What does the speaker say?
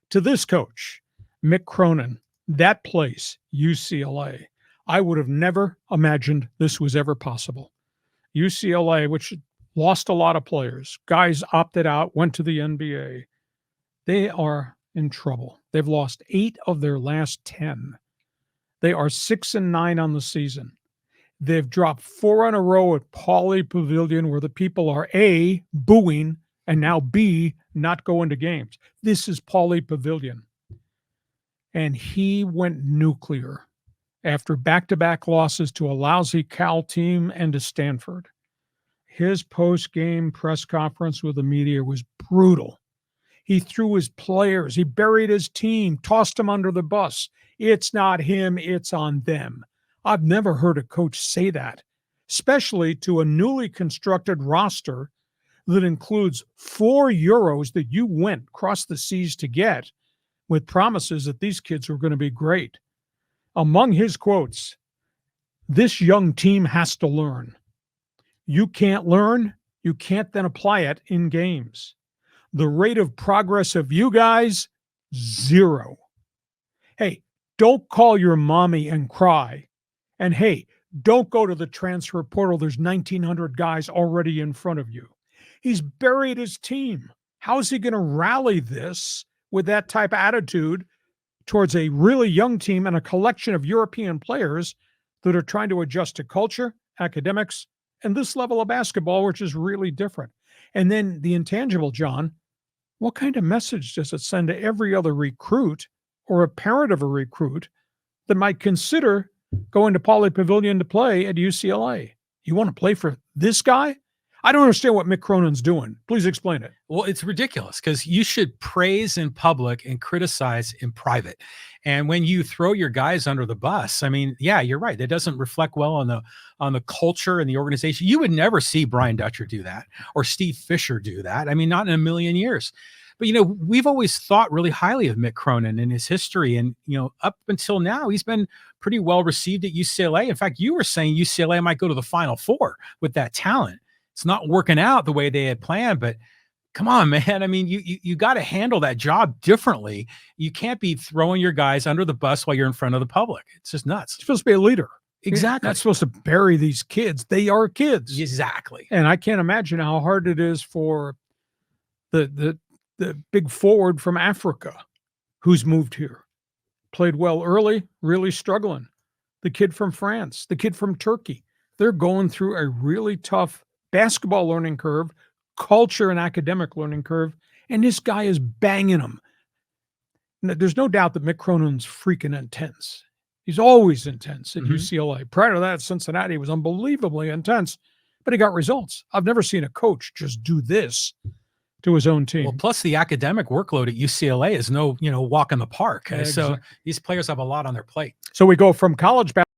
to this coach, Mick Cronin, that place, UCLA, I would have never imagined this was ever possible. UCLA, which lost a lot of players, guys opted out, went to the NBA. They are in trouble. They've lost 8 of their last 10. They are 6-9 on the season. They've dropped 4 in a row at Pauley Pavilion, where the people are A, booing, and now B, not going to games. This is Pauley Pavilion. And he went nuclear after back-to-back losses to a lousy Cal team and to Stanford. His post-game press conference with the media was brutal. He threw his players. He buried his team, tossed them under the bus. It's not him, it's on them. I've never heard a coach say that, especially to a newly constructed roster that includes 4 Euros that you went across the seas to get, with promises that these kids were going to be great. Among his quotes, this young team has to learn. You can't learn, you can't then apply it in games. The rate of progress of you guys, 0. Hey, don't call your mommy and cry. And hey, don't go to the transfer portal. There's 1,900 guys already in front of you. He's buried his team. How is he going to rally this with that type of attitude towards a really young team and a collection of European players that are trying to adjust to culture, academics, and this level of basketball, which is really different? And then the intangible, John, what kind of message does it send to every other recruit or a parent of a recruit that might consider going to Pauley Pavilion to play at UCLA? You want to play for this guy? I don't understand what Mick Cronin's doing. Please explain it. Well, it's ridiculous because you should praise in public and criticize in private. And when you throw your guys under the bus, I mean, yeah, you're right. That doesn't reflect well on the culture and the organization. You would never see Brian Dutcher do that or Steve Fisher do that. I mean, not in a million years. But, we've always thought really highly of Mick Cronin and his history. And, up until now, he's been pretty well received at UCLA. In fact, you were saying UCLA might go to the Final Four with that talent. It's not working out the way they had planned, but come on, man. I mean, you got to handle that job differently. You can't be throwing your guys under the bus while you're in front of the public. It's just nuts. You're supposed to be a leader. Exactly. You're not supposed to bury these kids. They are kids. Exactly. And I can't imagine how hard it is for the big forward from Africa who's moved here. Played well early, really struggling. The kid from France, the kid from Turkey. They're going through a really tough basketball learning curve, culture and academic learning curve, and this guy is banging them. There's no doubt that Mick Cronin's freaking intense. He's always intense at UCLA. Prior to that, Cincinnati was unbelievably intense, but he got results. I've never seen a coach just do this to his own team. Well, plus the academic workload at UCLA is no, walk in the park. Yeah, so exactly. these players have a lot on their plate. So we go from college basketball